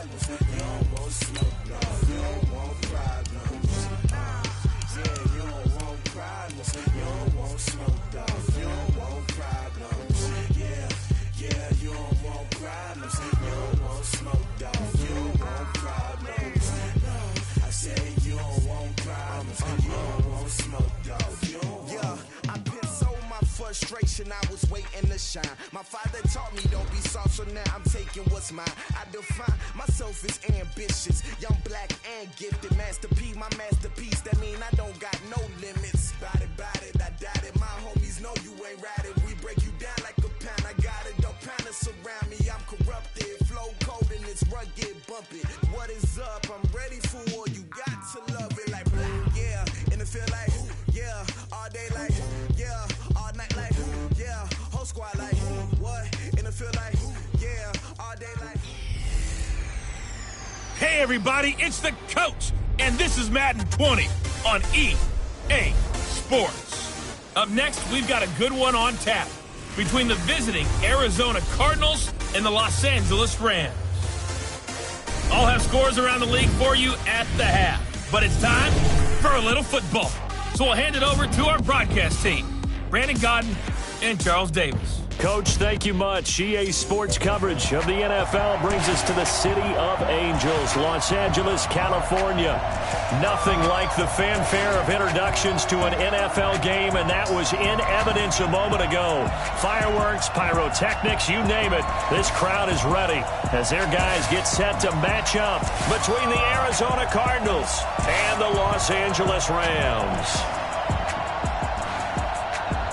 problems. You don't want smoke, dog. You don't want problems. Yeah, you don't want problems. You don't want smoke, dog. You don't want problems. Yeah, you don't want problems. You don't want smoke, dog. You don't want problems. No, I said you don't want problems. You don't want smoke, dog. You don't want. Yeah, I've been so my frustration, I was waiting to shine. My father taught me don't be soft, so now I'm taking what's mine. I define myself as ambitious, young, black, and gifted. Master P, my masterpiece. That mean I don't got no limits. Bout it, I doubt it. My homies know you ain't ratted. We break you down like a pound. I got it, don't panic surround me. I'm corrupted, flow cold and it's rugged, bumpy. What is up? I'm ready for war. You got to love it like black, yeah. And it feel like, yeah, all day like, yeah, all night like, yeah, whole squad like, what? And it feel like, yeah, all day like. Hey everybody, it's the coach, and this is Madden 20 on EA Sports. Up next, we've got a good one on tap between the visiting Arizona Cardinals and the Los Angeles Rams. I'll have scores around the league for you at the half, but it's time for a little football. So we'll hand it over to our broadcast team, Brandon Godden and Charles Davis. Coach, thank you much. EA Sports coverage of the NFL brings us to the City of Angels, Los Angeles, California. Nothing like the fanfare of introductions to an NFL game, and that was in evidence a moment ago. Fireworks, pyrotechnics, you name it. This crowd is ready as their guys get set to match up between the Arizona Cardinals and the Los Angeles Rams.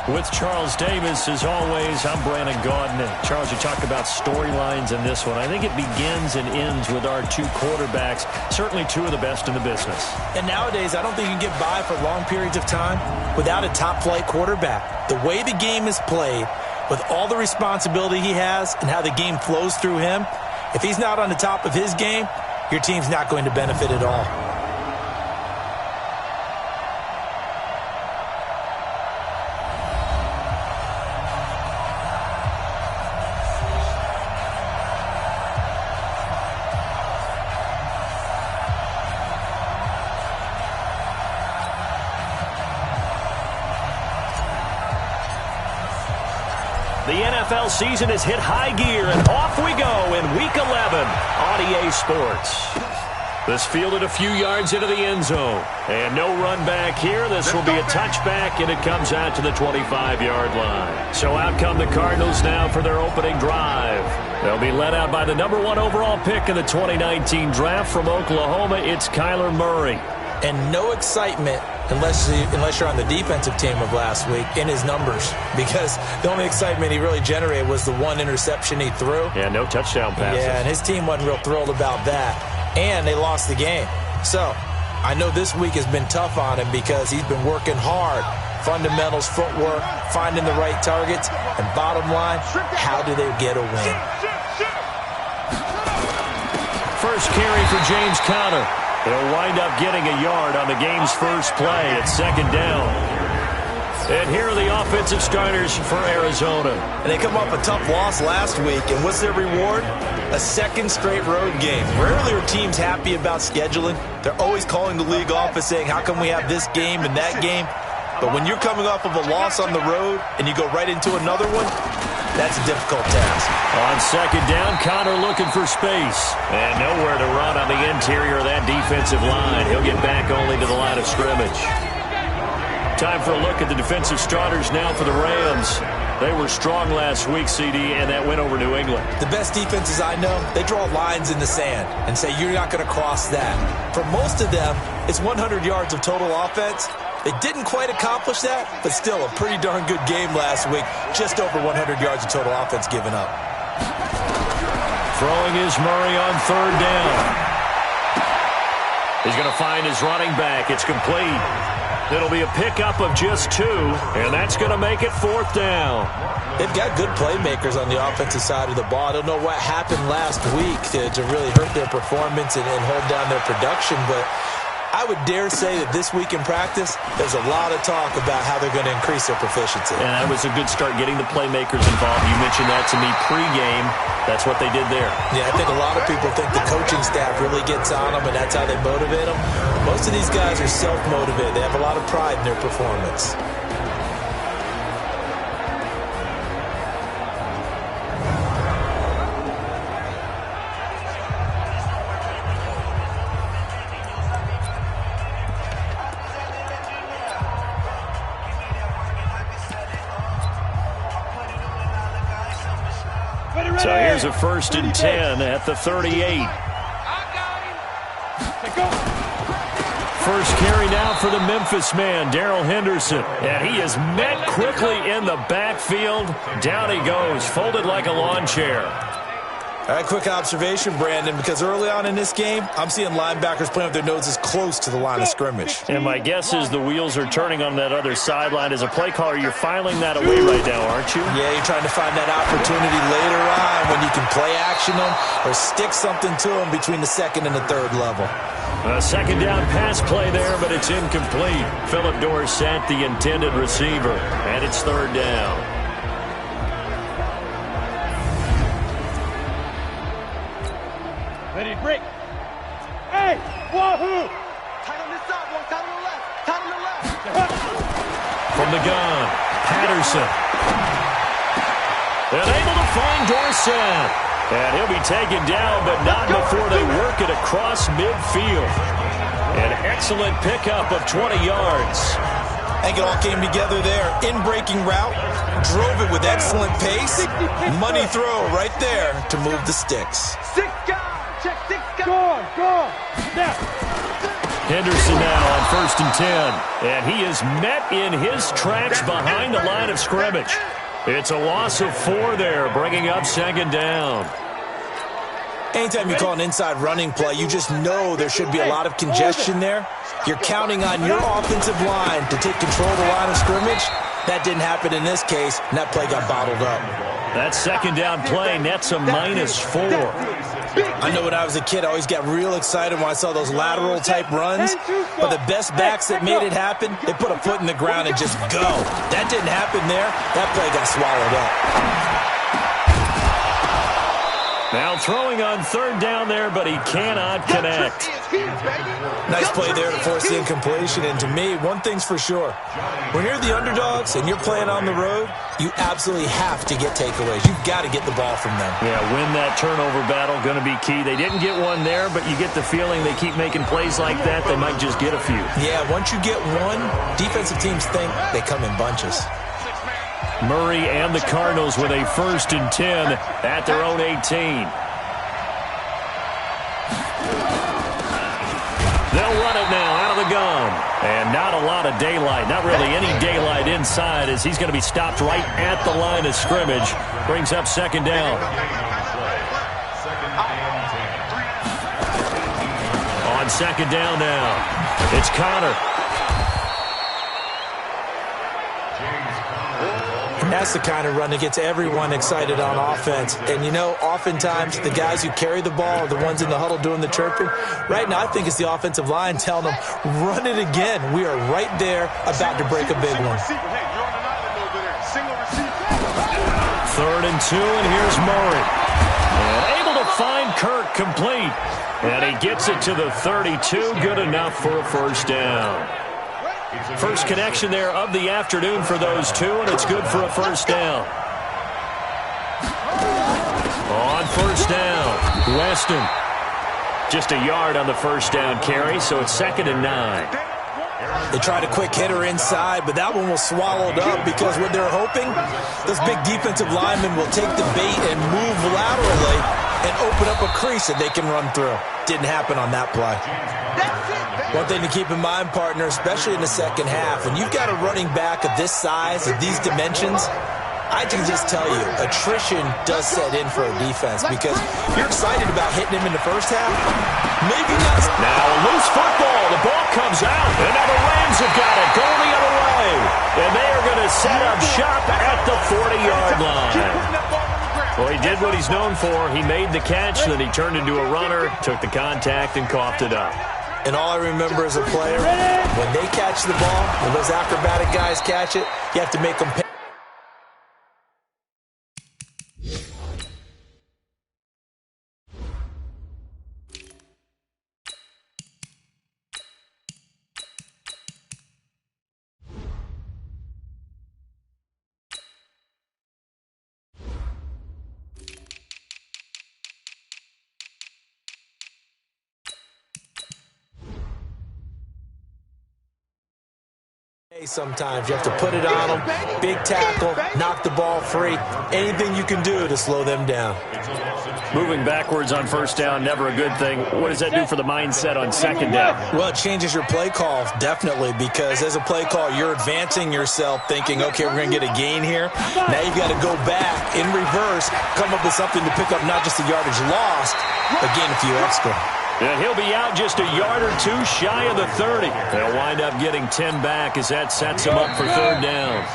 With Charles Davis, as always, I'm Brandon Gaudin. And Charles, you talk about storylines in this one. I think it begins and ends with our two quarterbacks, certainly two of the best in the business. And nowadays, I don't think you can get by for long periods of time without a top-flight quarterback. The way the game is played, with all the responsibility he has and how the game flows through him, if he's not on the top of his game, your team's not going to benefit at all. The NFL season has hit high gear, and off we go in Week 11 on EA Sports. This fielded a few yards into the end zone. And no run back here. This will be a touchback, and it comes out to the 25-yard line. So out come the Cardinals now for their opening drive. They'll be led out by the number 1 overall pick in the 2019 draft from Oklahoma. It's Kyler Murray. And no excitement unless you're on the defensive team of last week in his numbers, because the only excitement he really generated was the one interception he threw. Yeah, no touchdown passes. Yeah, and his team wasn't real thrilled about that, and they lost the game. So I know this week has been tough on him because he's been working hard. Fundamentals, footwork, finding the right targets, and bottom line, how do they get a win? First carry for James Conner. He'll wind up getting a yard on the game's first play at second down. And here are the offensive starters for Arizona. And they come off a tough loss last week, and what's their reward? A second straight road game. Rarely are teams happy about scheduling. They're always calling the league office saying, how come we have this game and that game? But when you're coming off of a loss on the road and you go right into another one, that's a difficult task. On second down, Conner looking for space. And nowhere to run on the interior of that defensive line. He'll get back only to the line of scrimmage. Time for a look at the defensive starters now for the Rams. They were strong last week, CD, and that went over New England. The best defenses I know, they draw lines in the sand and say you're not going to cross that. For most of them, it's 100 yards of total offense. They didn't quite accomplish that, but still a pretty darn good game last week. Just over 100 yards of total offense given up. Throwing is Murray on third down. He's going to find his running back. It's complete. It'll be a pickup of just 2, and that's going to make it fourth down. They've got good playmakers on the offensive side of the ball. I don't know what happened last week to really hurt their performance and hold down their production, but I would dare say that this week in practice, there's a lot of talk about how they're going to increase their proficiency. And that was a good start getting the playmakers involved. You mentioned that to me pregame. That's what they did there. Yeah, I think a lot of people think the coaching staff really gets on them, and that's how they motivate them. Most of these guys are self-motivated. They have a lot of pride in their performance. So here's a 1st and 10 at the 38. First carry now for the Memphis man, Darrell Henderson. And he is met quickly in the backfield. Down he goes, folded like a lawn chair. All right, quick observation, Brandon, because early on in this game, I'm seeing linebackers playing with their noses close to the line of scrimmage. And my guess is the wheels are turning on that other sideline. As a play caller, you're filing that away right now, aren't you? Yeah, you're trying to find that opportunity later on when you can play action them or stick something to them between the 2nd and the 3rd level. A 2nd down pass play there, but it's incomplete. Phillip Dorsett, the intended receiver, and it's 3rd down. Ready to break. Hey, wahoo! Tight on this side, boy. Tight on the left. Tight on the left. From the gun, Patterson. And able to find Dorsett. And he'll be taken down, but not before they work it across midfield. An excellent pickup of 20 yards. I think it all came together there. In-breaking route, drove it with excellent pace. Money throw right there to move the sticks. 6 guys. Check 6 guys. Go on. Now. Henderson now on 1st and 10. And he is met in his tracks behind the line of scrimmage. It's a loss of 4 there, bringing up 2nd down. Anytime you call an inside running play, you just know there should be a lot of congestion there. You're counting on your offensive line to take control of the line of scrimmage. That didn't happen in this case, and that play got bottled up. That 2nd down play nets a -4. I know when I was a kid, I always got real excited when I saw those lateral-type runs. But the best backs that made it happen, they put a foot in the ground and just go. That didn't happen there. That play got swallowed up. Now throwing on 3rd down there, but he cannot connect. Nice play there to force the incompletion. And to me, one thing's for sure. When you're the underdogs and you're playing on the road, you absolutely have to get takeaways. You've got to get the ball from them. Yeah, win that turnover battle, going to be key. They didn't get one there, but you get the feeling they keep making plays like that, they might just get a few. Yeah, once you get one, defensive teams think they come in bunches. Murray and the Cardinals with a 1st and 10 at their own 18. They'll run it now out of the gun. And not a lot of daylight. Not really any daylight inside as he's going to be stopped right at the line of scrimmage. Brings up 2nd down. On 2nd down now, it's Connor. That's the kind of run that gets everyone excited on offense. And, you know, oftentimes the guys who carry the ball are the ones in the huddle doing the chirping. Right now, I think it's the offensive line telling them, run it again. We are right there about to break a big one. 3rd and 2, and here's Murray. And able to find Kirk complete. And he gets it to the 32. Good enough for a 1st down. First connection there of the afternoon for those two, and it's good for a 1st down. On 1st down, Weston. Just a yard on the 1st down carry, so it's 2nd and 9. They tried a quick hitter inside, but that one was swallowed up because what they're hoping, those big defensive linemen will take the bait and move laterally and open up a crease that they can run through. Didn't happen on that play. One thing to keep in mind, partner, especially in the 2nd half, when you've got a running back of this size, of these dimensions, I can just tell you, attrition does set in for a defense because you're excited about hitting him in the 1st half. Maybe not. Now a loose football. The ball comes out, and now the Rams have got it going the other way. And they are going to set up shop at the 40-yard line. Well, he did what he's known for. He made the catch, then he turned into a runner, took the contact, and coughed it up. And all I remember as a player, when they catch the ball, when those acrobatic guys catch it, you have to make them pay. Sometimes you have to put it on them, big tackle, knock the ball free, anything you can do to slow them down. Moving backwards on first down, never a good thing. What does that do for the mindset on second down? Well, it changes your play call, definitely, because as a play call, you're advancing yourself thinking, okay, we're going to get a gain here. Now you've got to go back in reverse, come up with something to pick up not just the yardage lost, but gain a few extra. And he'll be out just a yard or two shy of the 30. They'll wind up getting 10 back as that sets them up for third down.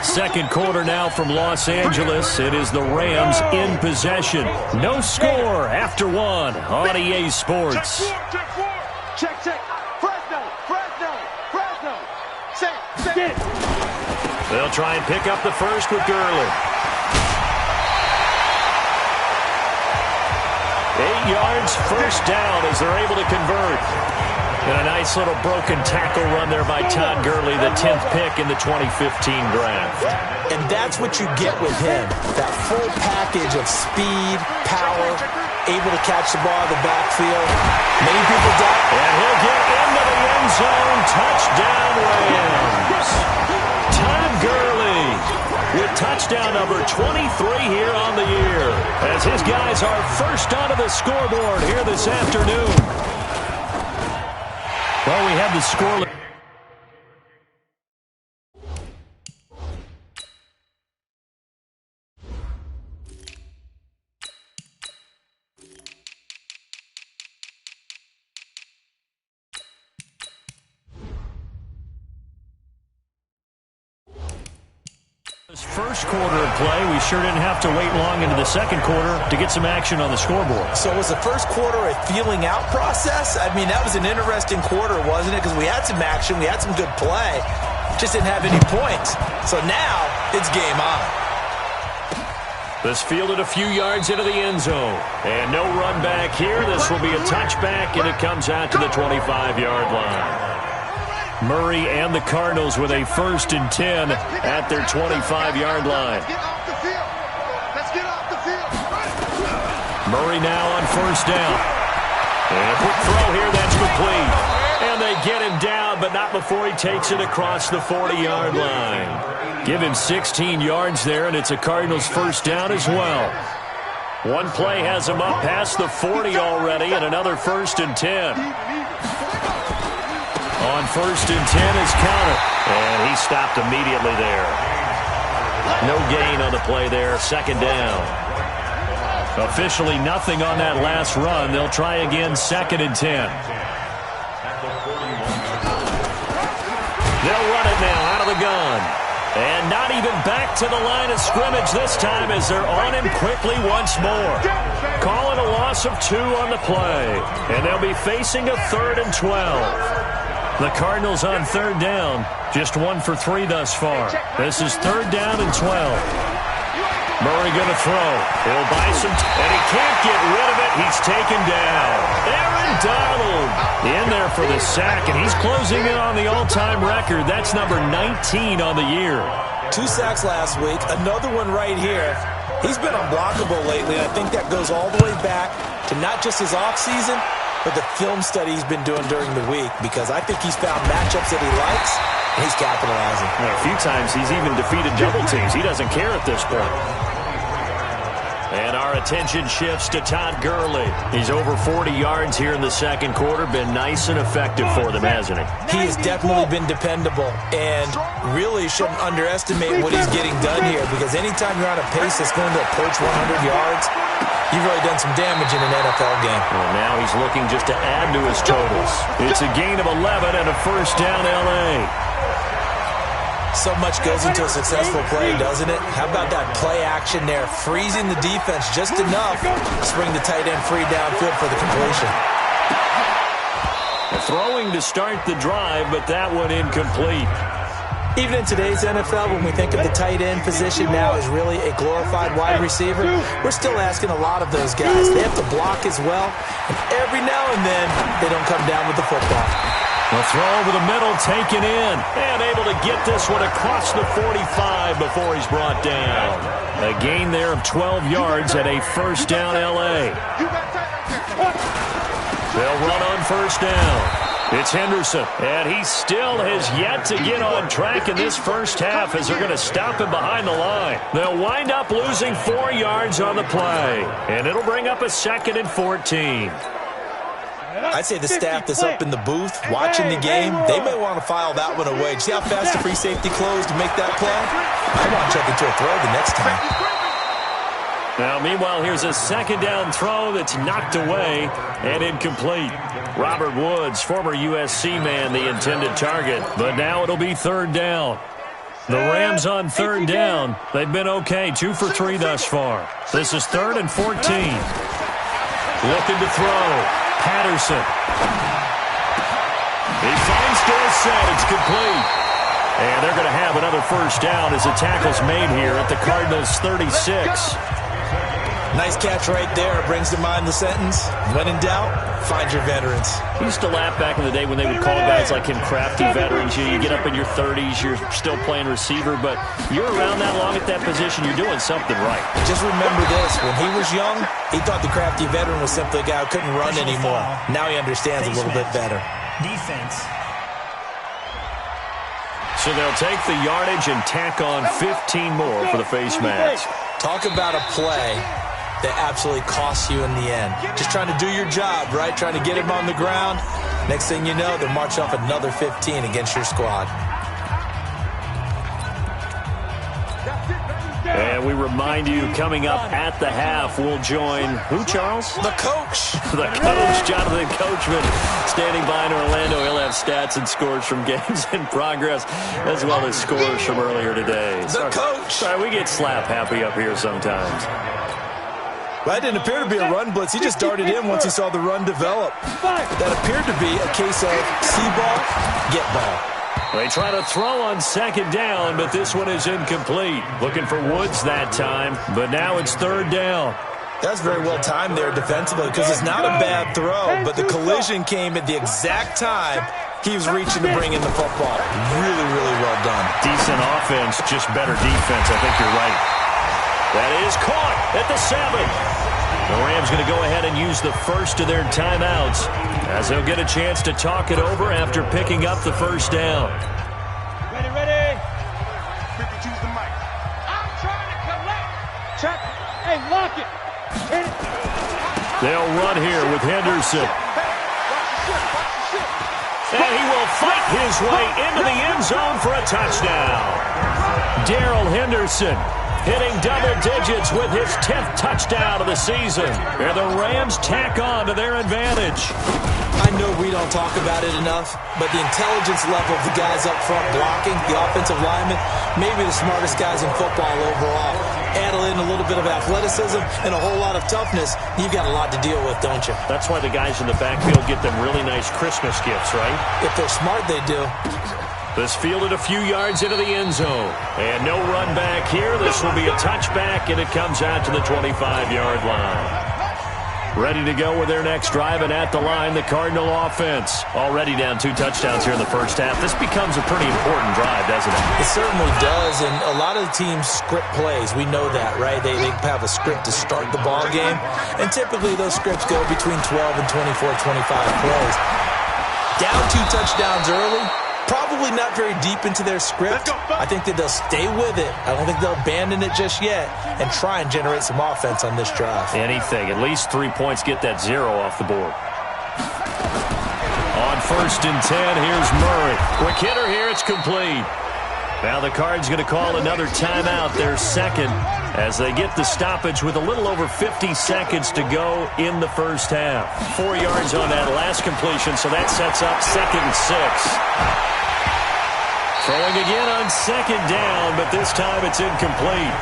Second quarter now from Los Angeles. It is the Rams in possession. No score after one on EA Sports. Check. Fresno. Set. They'll try and pick up the first with Gurley. 8 yards, first down as they're able to convert. And a nice little broken tackle run there by Todd Gurley, the 10th pick in the 2015 draft. And that's what you get with him, that full package of speed, power, able to catch the ball in the backfield. Many people doubt. And he'll get into the end zone. Touchdown, Rams. Todd Gurley with touchdown number 23 here on the year, as his guys are first onto the scoreboard here this afternoon. Well, we have the score. First quarter of play, we sure didn't have to wait long into the second quarter to get some action on the scoreboard. So was the first quarter a feeling out process? I mean, that was an interesting quarter, wasn't it? Because we had some action, we had some good play, just didn't have any points. So now it's game on. This fielded a few yards into the end zone. And no run back here. This will be a touchback, and it comes out to the 25-yard line. Murray and the Cardinals with a 1st and 10 at their 25-yard line. Let's get off the field. Murray now on first down. And a quick throw here, that's complete. And they get him down, but not before he takes it across the 40-yard line. Give him 16 yards there, and it's a Cardinals first down as well. One play has him up past the 40 already, and another 1st and 10. On 1st and 10 is counted. And he stopped immediately there. No gain on the play there. Second down. Officially nothing on that last run. They'll try again 2nd and 10. They'll run it now out of the gun. And not even back to the line of scrimmage this time as they're on him quickly once more. Call it a loss of 2 on the play. And they'll be facing a 3rd and 12. The Cardinals on 3rd down, just 1 for 3 thus far. This is 3rd down and 12. Murray going to throw. He'll buy some, and he can't get rid of it. He's taken down. Aaron Donald in there for the sack, and he's closing in on the all-time record. That's number 19 on the year. 2 sacks last week, another one right here. He's been unblockable lately, and I think that goes all the way back to not just his offseason, but the film study he's been doing during the week, because I think he's found matchups that he likes, and he's capitalizing. And a few times he's even defeated double teams. He doesn't care at this point. And our attention shifts to Todd Gurley. He's over 40 yards here in the second quarter. Been nice and effective for them, hasn't he? He has definitely been dependable, and really shouldn't underestimate what he's getting done here, because anytime you're on a pace that's going to approach 100 yards, you've really done some damage in an NFL game. Well, now he's looking just to add to his totals. It's a gain of 11 and a first down L.A. So much goes into a successful play, doesn't it? How about that play action there? Freezing the defense just enough to bring the tight end free downfield for the completion. throwing to start the drive, but that one incomplete. Even in today's NFL, when we think of the tight end position now as really a glorified wide receiver, we're still asking a lot of those guys. They have to block as well, and every now and then they don't come down with the football. The throw over the middle, taken in, and able to get this one across the 45 before he's brought down. A gain there of 12 yards at a first down L.A. They'll run on first down. It's Henderson, and he still has yet to get on track in this first half as they're going to stop him behind the line. They'll wind up losing 4 yards on the play, and it'll bring up a 2nd and 14. I'd say the staff that's up in the booth watching the game, they may want to file that one away. See how fast the free safety closed to make that play? I want to check into a throw the next time. Now, meanwhile, here's a 2nd down throw that's knocked away and incomplete. Robert Woods, former USC man, the intended target. But now it'll be 3rd down. The Rams on 3rd down. They've been okay, 2 for 3 thus far. This is 3rd and 14. Looking to throw. Patterson. He finds Dorsett. It's complete. And they're going to have another first down as the tackle's made here at the Cardinals' 36. Nice catch right there. Brings to mind the sentence, when in doubt, find your veterans. I used to laugh back in the day when they would call guys like him crafty veterans. You get up in your 30s, you're still playing receiver, but you're around that long at that position, you're doing something right. Just remember this. When he was young, he thought the crafty veteran was simply a guy who couldn't run anymore. Now he understands a little bit better. Defense. So they'll take the yardage and tack on 15 more for the face mask. Talk about a play that absolutely costs you in the end. Just trying to do your job, right? Trying to get him on the ground. Next thing you know, they'll march off another 15 against your squad. And we remind you, coming up at the half, we'll join who, Charles? The coach. The coach, Jonathan Coachman, standing by in Orlando. He'll have stats and scores from games in progress, as well as scores from earlier today. The coach. Sorry, we get slap happy up here sometimes. Well, that didn't appear to be a run blitz. He just darted in once he saw the run develop. That appeared to be a case of see ball, get ball. They try to throw on 2nd down, but this one is incomplete. Looking for Woods that time, but now it's 3rd down. That's very well timed there defensively because it's not a bad throw, but the collision came at the exact time he was reaching to bring in the football. Really, really well done. Decent offense, just better defense. I think you're right. That is caught at the 7. The Rams going to go ahead and use the first of their timeouts as they'll get a chance to talk it over after picking up the first down. Ready. Choose the mic. I'm trying to collect. Check. Hey, lock it. They'll run here with Henderson. And he will fight his way into the end zone for a touchdown. Darrell Henderson hitting double digits with his 10th touchdown of the season. And the Rams tack on to their advantage. I know we don't talk about it enough, but the intelligence level of the guys up front blocking, the offensive linemen, maybe the smartest guys in football overall. Add in a little bit of athleticism and a whole lot of toughness, you've got a lot to deal with, don't you? That's why the guys in the backfield get them really nice Christmas gifts, right? If they're smart, they do. This fielded a few yards into the end zone. And no run back here. This will be a touchback, and it comes out to the 25-yard line. Ready to go with their next drive, and at the line, the Cardinal offense. Already down 2 touchdowns here in the first half. This becomes a pretty important drive, doesn't it? It certainly does, and a lot of the teams script plays. We know that, right? They have a script to start the ball game, and typically those scripts go between 12 and 24, 25 plays. Down 2 touchdowns early, probably not very deep into their script. I think that they'll stay with it. I don't think they'll abandon it just yet and try and generate some offense on this drive. Anything. At least 3 points, get that 0 off the board. On 1st and 10, here's Murray. Quick hitter here, it's complete. Now the Cards going to call another timeout, their 2nd, as they get the stoppage with a little over 50 seconds to go in the first half. 4 yards on that last completion, so that sets up 2nd and 6. Throwing again on 2nd down, but this time it's incomplete.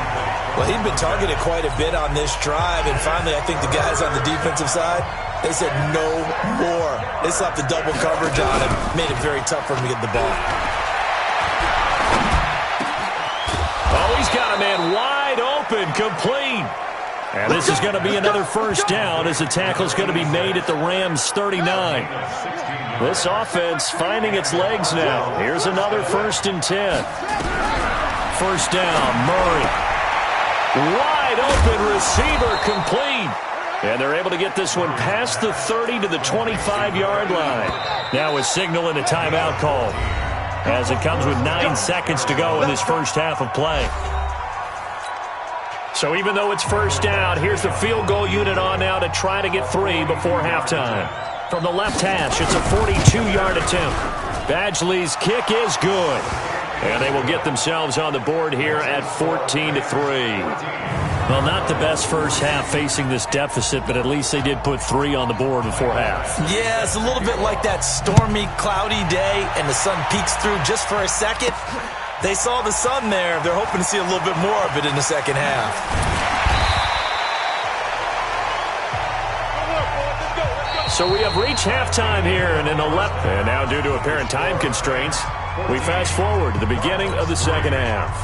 Well, he'd been targeted quite a bit on this drive, and finally I think the guys on the defensive side, They said no more. They slapped the double coverage on him. Made it very tough for him to get the ball. Oh, he's got a man wide open, complete. And this is going to be another first down as the tackle's going to be made at the Rams' 39. This offense finding its legs now. Here's another 1st and 10. First down, Murray. Wide open receiver, complete. And they're able to get this one past the 30 to the 25-yard line. Now a signal and a timeout call as it comes with 9 seconds to go in this first half of play. So even though it's first down, here's the field goal unit on now to try to get 3 before halftime. From the left hash, it's a 42-yard attempt. Badgley's kick is good. And they will get themselves on the board here at 14-3. Well, not the best first half facing this deficit, but at least they did put 3 on the board before half. Yeah, it's a little bit like that stormy, cloudy day, and the sun peeks through just for a second. They saw the sun there. They're hoping to see a little bit more of it in the second half. So we have reached halftime here in an 11. And now due to apparent time constraints, we fast forward to the beginning of the second half.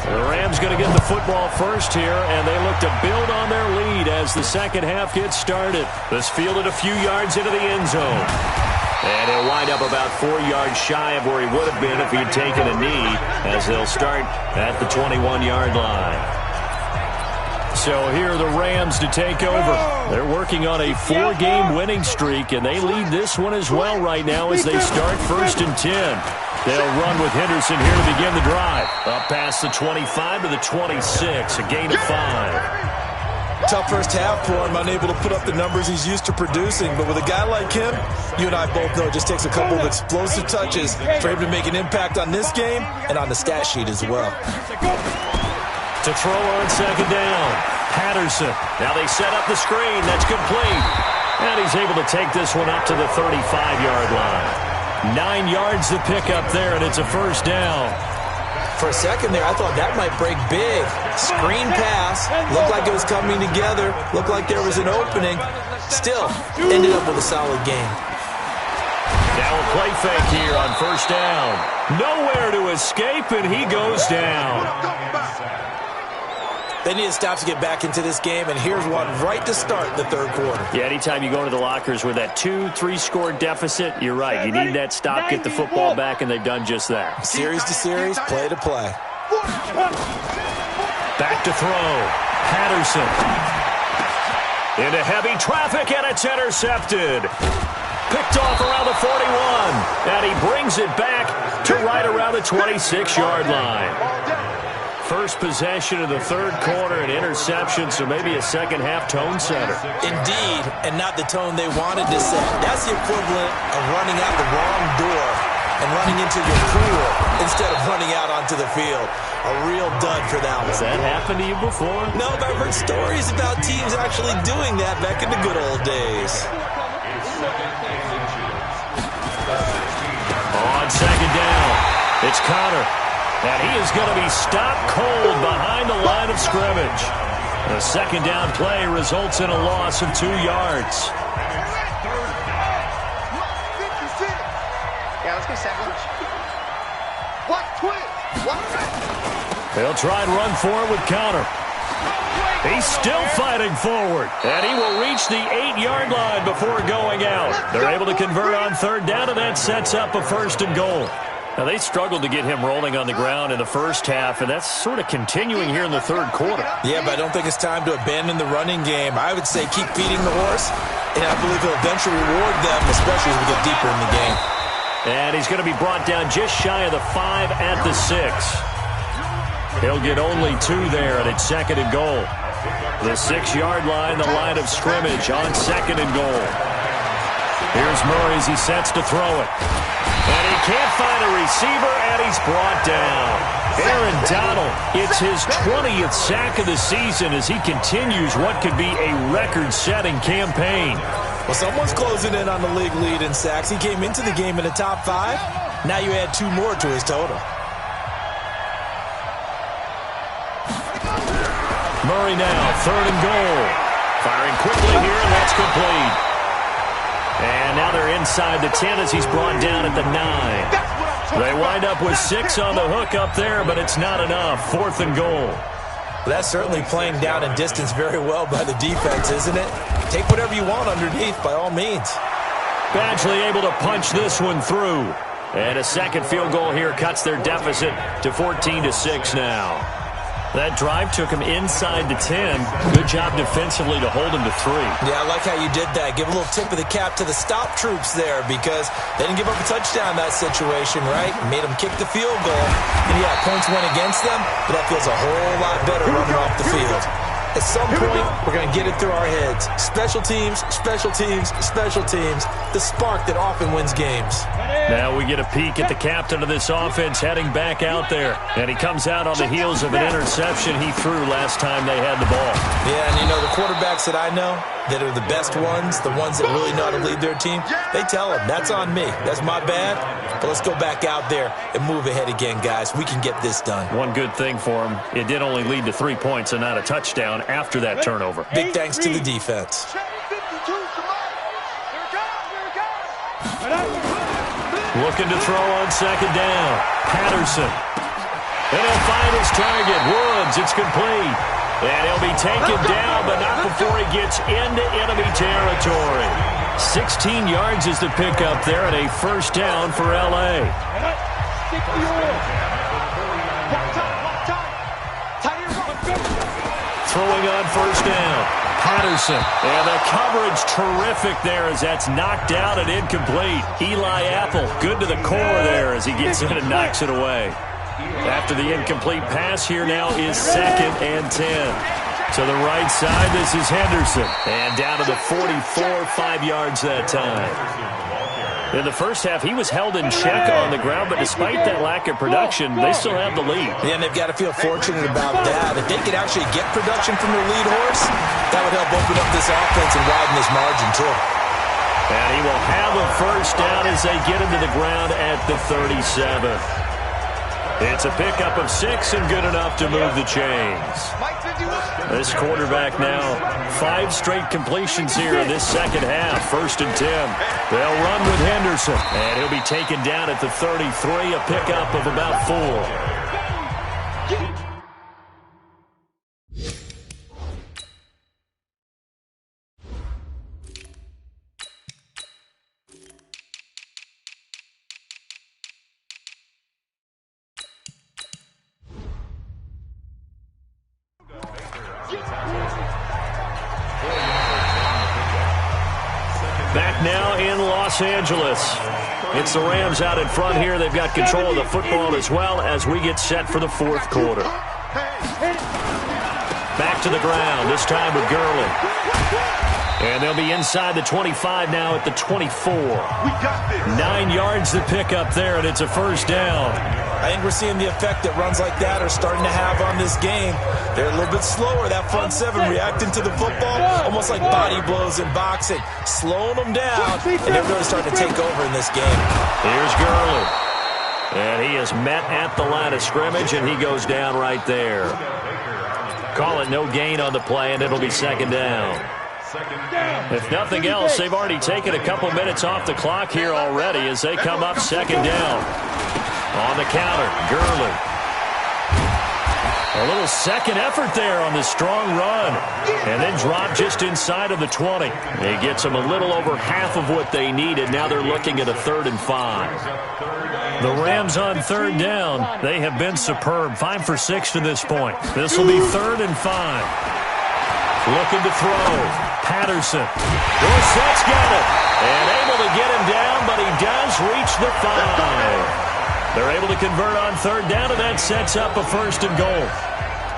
The Rams going to get the football first here, and they look to build on their lead as the second half gets started. This fielded a few yards into the end zone. And he'll wind up about 4 yards shy of where he would have been if he had taken a knee, as they'll start at the 21-yard line. So here are the Rams to take over. They're working on a 4-game winning streak, and they lead this one as well right now as they start 1st and 10. They'll run with Henderson here to begin the drive. Up past the 25 to the 26, a gain of 5. Tough first half for him, unable to put up the numbers he's used to producing. But with a guy like him, you and I both know it just takes a couple of explosive touches for him to make an impact on this game and on the stat sheet as well. To throw on second down, Patterson. Now they set up the screen. That's complete. And he's able to take this one up to the 35-yard line. 9 yards to pick up there, and it's a first down. For a second there, I thought that might break big. Screen pass. Looked like it was coming together. Looked like there was an opening. Still, ended up with a solid game. Now a play fake here on first down. Nowhere to escape, and he goes down. They need to stop to get back into this game, and here's one right to start the third quarter. Yeah, anytime you go into the lockers with that 2-3 score deficit, you're right. You need that stop, get the football back, and they've done just that. Series to series, play to play. Back to throw. Patterson. Into heavy traffic, and it's intercepted. Picked off around the 41, and he brings it back to right around the 26-yard line. First possession of the third quarter, an interception, so maybe a second-half tone setter. Indeed, and not the tone they wanted to set. That's the equivalent of running out the wrong door and running into your pool instead of running out onto the field. A real dud for that one. Has that happened to you before? No, but I've heard stories about teams actually doing that back in the good old days. On second down, it's Connor. And he is going to be stopped cold behind the line of scrimmage. The second down play results in a loss of 2 yards. Yeah, let's go sandwich. What? Twist? What? They'll try and run for it with Connor. He's still fighting forward. And he will reach the 8-yard line before going out. They're able to convert on third down, and that sets up a 1st and goal. Now, they struggled to get him rolling on the ground in the first half, and that's sort of continuing here in the third quarter. Yeah, but I don't think it's time to abandon the running game. I would say keep feeding the horse, and I believe he'll eventually reward them, especially as we get deeper in the game. And he's going to be brought down just shy of the 5 at the 6. He'll get only 2 there, and it's 2nd and goal. The 6-yard line, the line of scrimmage on 2nd and goal. Here's Murray as he sets to throw it. And he can't find a receiver, and he's brought down. Aaron Donald, it's his 20th sack of the season as he continues what could be a record-setting campaign. Well, someone's closing in on the league lead in sacks. He came into the game in the top 5. Now you add 2 more to his total. Murray now, 3rd and goal. Firing quickly, It's complete. And now they're inside the 10 as he's brought down at the 9. They wind up with 6 on the hook up there, but it's not enough. 4th and goal. Well, that's certainly playing down and distance very well by the defense, isn't it? Take whatever you want underneath, by all means. Badgley able to punch this one through. And a second field goal here cuts their deficit to 14-6 now. That drive took him inside the 10. Good job defensively to hold him to 3. Yeah, I like how you did that. Give a little tip of the cap to the stop troops there because they didn't give up a touchdown in that situation, right? Made them kick the field goal. And, yeah, points went against them, but that feels a whole lot better running off the field. At some point, we're going to get it through our heads. Special teams, special teams, special teams. The spark that often wins games. Now we get a peek at the captain of this offense heading back out there. And he comes out on the heels of an interception he threw last time they had the ball. Yeah, and you know, the quarterbacks that I know that are the best ones, the ones that really know how to lead their team, they tell them, that's on me. That's my bad. But let's go back out there and move ahead again, guys. We can get this done. One good thing for him, it did only lead to 3 points and not a touchdown after that turnover. Big thanks to the defense. Looking to throw on second down. Patterson. And he'll find his target. Woods, it's complete. And he'll be taken down, but not before he gets into enemy territory. 16 yards is the pickup there and a first down for L.A. Throwing on first down. Patterson. And the coverage terrific there as that's knocked out and incomplete. Eli Apple good to the core there as he gets in and knocks it away. After the incomplete pass, here now is 2nd and 10. To the right side, this is Henderson. And down to the 44, 5 yards that time. In the first half, he was held in check on the ground, but despite that lack of production, they still have the lead. Yeah, and they've got to feel fortunate about that. If they could actually get production from their lead horse, that would help open up this offense and widen this margin, too. And he will have a first down as they get into the ground at the 37. It's a pickup of 6 and good enough to move the chains. This quarterback now, 5 straight completions here in this second half. 1st and 10. They'll run with Henderson. And he'll be taken down at the 33, a pickup of about 4. Back now in Los Angeles. It's the Rams out in front here. They've got control of the football as well as we get set for the 4th quarter. Back to the ground, this time with Gurley. And they'll be inside the 25 now at the 24. 9 yards to pick up there, and it's a first down. I think we're seeing the effect that runs like that are starting to have on this game. They're a little bit slower, that front 7, reacting to the football, almost like body blows in boxing, slowing them down, and they're really starting to take over in this game. Here's Gurley. And he is met at the line of scrimmage, and he goes down right there. Call it no gain on the play, and it'll be 2nd down. If nothing else, they've already taken a couple minutes off the clock here already as they come up 2nd down. On the counter, Gurley. A little second effort there on the strong run. And then drop just inside of the 20. He gets them a little over half of what they needed. Now they're looking at a 3rd and 5. The Rams on 3rd down. They have been superb. 5 for 6 to this point. This will be 3rd and 5. Looking to throw. Patterson. Dorsett's got it. And able to get him down, but he does reach the 5. They're able to convert on 3rd down, and that sets up a 1st and goal.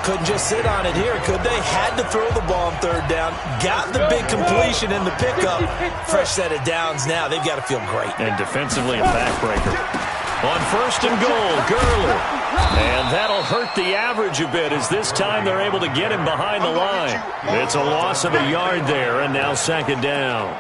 Couldn't just sit on it here, could they? Had to throw the ball on 3rd down. Got the big completion in the pickup. Fresh set of downs now. They've got to feel great. And defensively a backbreaker. On 1st and goal, Gurley. And that'll hurt the average a bit as this time they're able to get him behind the line. It's a loss of a yard there, and now second down.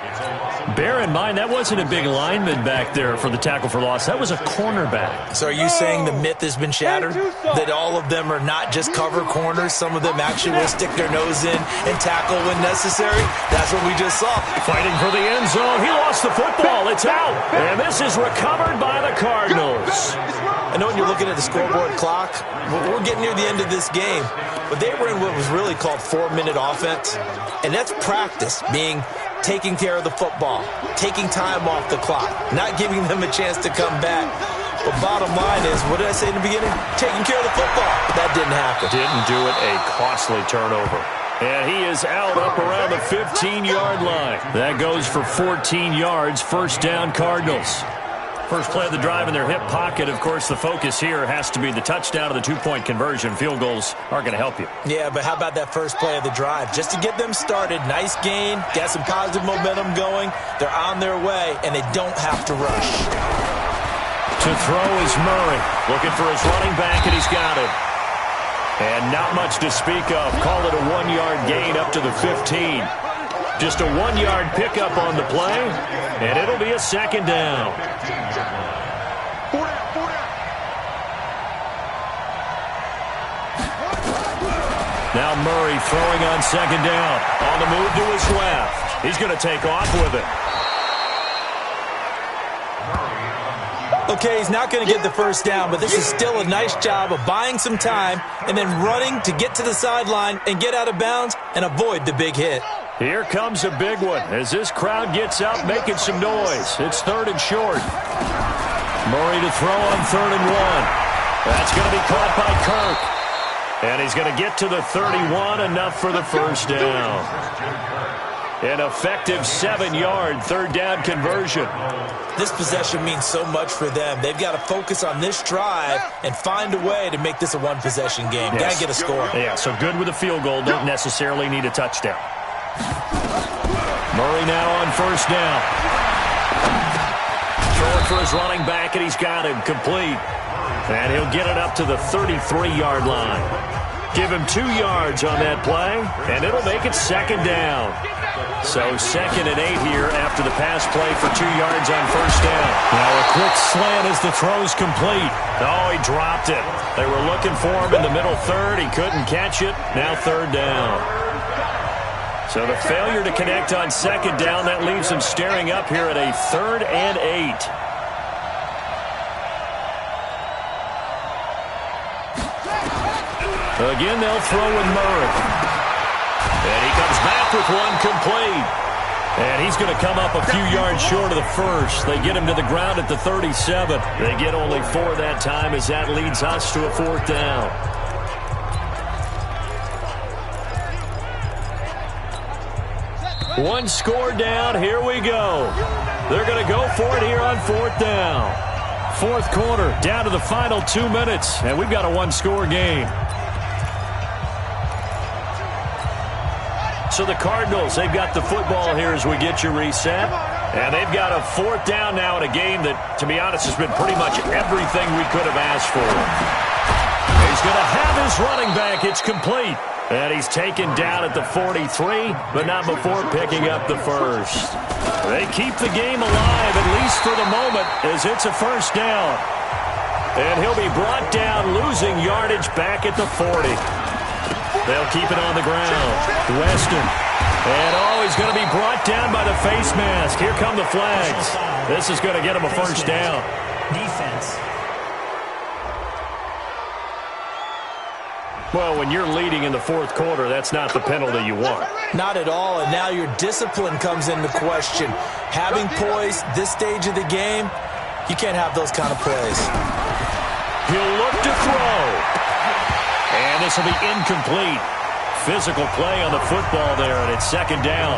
Bear in mind, that wasn't a big lineman back there for the tackle for loss. That was a cornerback. So are you saying the myth has been shattered? That all of them are not just cover corners? Some of them actually will stick their nose in and tackle when necessary? That's what we just saw. Fighting for the end zone. He lost the football. It's out. And this is recovered by the Cardinals. I know when you're looking at the scoreboard clock, we're getting near the end of this game, but they were in what was really called 4-minute offense, and that's practice, meaning taking care of the football, taking time off the clock, not giving them a chance to come back. But bottom line is, what did I say in the beginning? Taking care of the football. That didn't happen. Didn't do it. A costly turnover. And he is out up around the 15-yard line. That goes for 14 yards. First down, Cardinals. First play of the drive in their hip pocket. Of course, the focus here has to be the touchdown of the two-point conversion. Field goals aren't going to help you. Yeah, but how about that first play of the drive? Just to get them started, nice gain, got some positive momentum going. They're on their way, and they don't have to rush. To throw is Murray. Looking for his running back, and he's got it. And not much to speak of. Call it a 1-yard gain up to the 15. Just a 1-yard pickup on the play, and it'll be a second down. Now Murray throwing on second down. On the move to his left. He's going to take off with it. Okay, he's not going to get the first down, but this is still a nice job of buying some time and then running to get to the sideline and get out of bounds and avoid the big hit. Here comes a big one as this crowd gets out making some noise. It's third and short. Murray to throw on 3rd and 1. That's going to be caught by Kirk. And he's going to get to the 31, enough for the first down. An effective 7-yard third down conversion. This possession means so much for them. They've got to focus on this drive and find a way to make this a one-possession game. Yes. Got to get a score. Yeah, so good with a field goal. Don't necessarily need a touchdown. Murray now on first down. Throwing for his running back, and he's got him complete. And he'll get it up to the 33-yard line. Give him 2 yards on that play, and it'll make it second down. So 2nd and 8 here after the pass play for 2 yards on first down. Now a quick slant as the throw's complete. Oh, he dropped it. They were looking for him in the middle third. He couldn't catch it. Now 3rd down. So the failure to connect on second down, that leaves them staring up here at a 3rd and 8. Again, they'll throw with Murray. And he comes back with one complete. And he's going to come up a few yards short of the first. They get him to the ground at the 37. They get only 4 that time as that leads us to a 4th down. One score down. Here we go. They're going to go for it here on 4th down. 4th quarter, down to the final 2 minutes. And we've got a 1-score game. So the Cardinals, they've got the football here as we get you reset. And they've got a 4th down now in a game that, to be honest, has been pretty much everything we could have asked for. He's going to have his running back. It's complete. And he's taken down at the 43, but not before picking up the first. They keep the game alive, at least for the moment, as it's a first down. And he'll be brought down, losing yardage back at the 40. They'll keep it on the ground. Weston. And, he's going to be brought down by the face mask. Here come the flags. This is going to get him a first down. Defense. Well, when you're leading in the 4th quarter, that's not the penalty you want. Not at all, and now your discipline comes into question. Having poise this stage of the game, you can't have those kind of plays. He'll look to throw. And this will be incomplete. Physical play on the football there, and it's second down.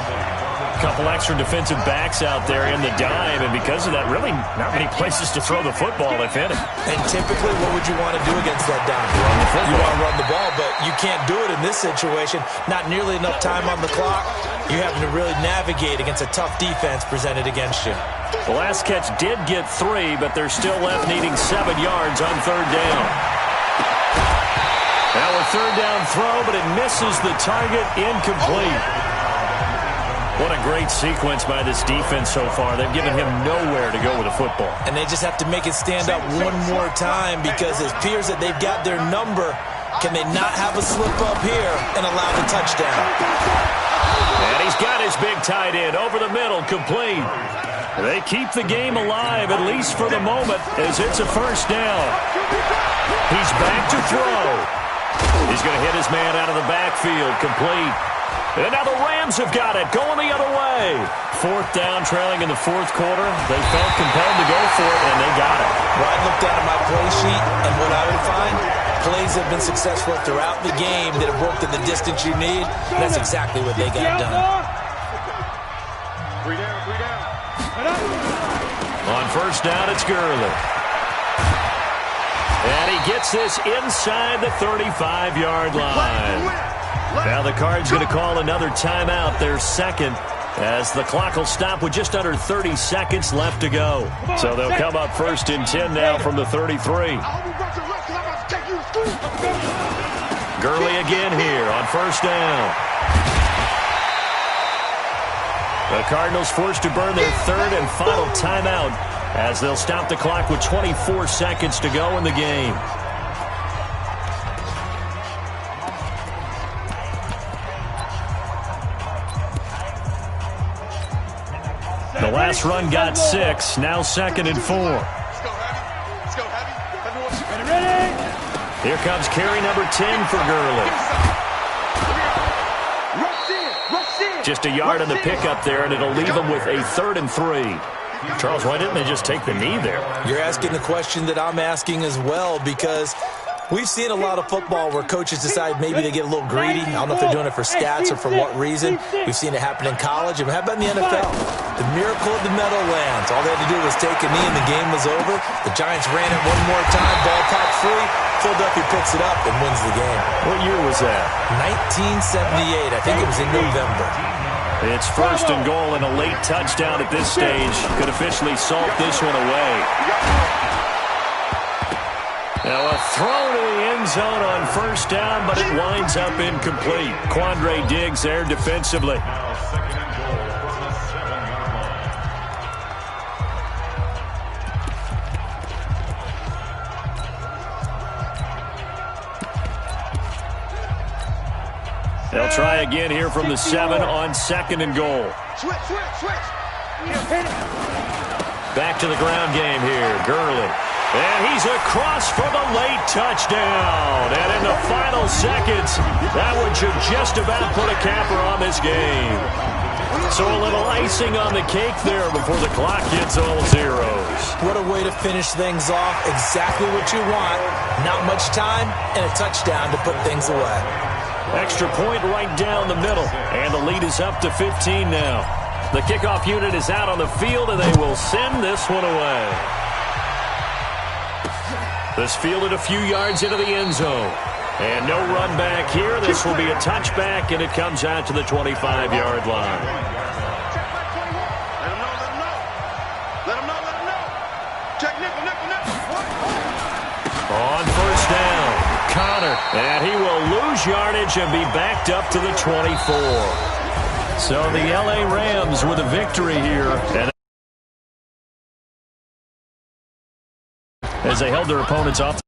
A couple extra defensive backs out there in the dime, and because of that, really not many places to throw the football, if any. And typically, what would you want to do against that dime? Run the football. You want to run the ball, but you can't do it in this situation. Not nearly enough time on the clock. You're having to really navigate against a tough defense presented against you. The last catch did get 3, but they're still left needing 7 yards on 3rd down. Now a third down throw, but it misses the target, incomplete. What a great sequence by this defense so far. They've given him nowhere to go with the football. And they just have to make it stand up one more time because it appears that they've got their number. Can they not have a slip up here and allow the touchdown? And he's got his big tight end over the middle, complete. They keep the game alive, at least for the moment, as it's a first down. He's back to throw. He's going to hit his man out of the backfield, complete. And now the Rams have got it, going the other way. Fourth down, trailing in the fourth quarter. They felt compelled to go for it, and they got it. Well, I looked down at my play sheet, and what I would find, plays have been successful throughout the game that have worked in the distance you need. And that's exactly what they got done. 3 down, 3 down. On first down, it's Gurley. And he gets this inside the 35-yard line. Now the Cards going to call another timeout, their second, as the clock will stop with just under 30 seconds left to go. So they'll come up first and 10 now from the 33. Gurley again here on first down. The Cardinals forced to burn their third and final timeout as they'll stop the clock with 24 seconds to go in the game. The last run got 6, now second and 4. Here comes carry number 10 for Gurley. Just a yard on the pickup there, and it'll leave them with a 3rd and 3. Charles, why didn't they just take the knee there? You're asking the question that I'm asking as well, because we've seen a lot of football where coaches decide maybe they get a little greedy. I don't know if they're doing it for stats or for what reason. We've seen it happen in college. And how about in the NFL? The miracle of the Meadowlands. All they had to do was take a knee and the game was over. The Giants ran it one more time. Ball popped free. Philadelphia picks it up and wins the game. What year was that? 1978. I think it was in November. It's first and goal and a late touchdown at this stage. Could officially salt this one away. Now a throw to the end zone on first down, but it winds up incomplete. Quandre Diggs there defensively. They'll try again here from the 7 on second and goal. Back to the ground game here. Gurley. And he's across for the late touchdown. And in the final seconds, that one should just about put a capper on this game. So a little icing on the cake there before the clock hits all zeros. What a way to finish things off. Exactly what you want. Not much time and a touchdown to put things away. Extra point right down the middle. And the lead is up to 15 now. The kickoff unit is out on the field, and they will send this one away. This fielded a few yards into the end zone. And no run back here. This will be a touchback, and it comes out to the 25-yard line. Let him know. Check nickel. On first down, Connor. And he will lose yardage and be backed up to the 24. So the L.A. Rams with a victory here. And as they held their opponents off.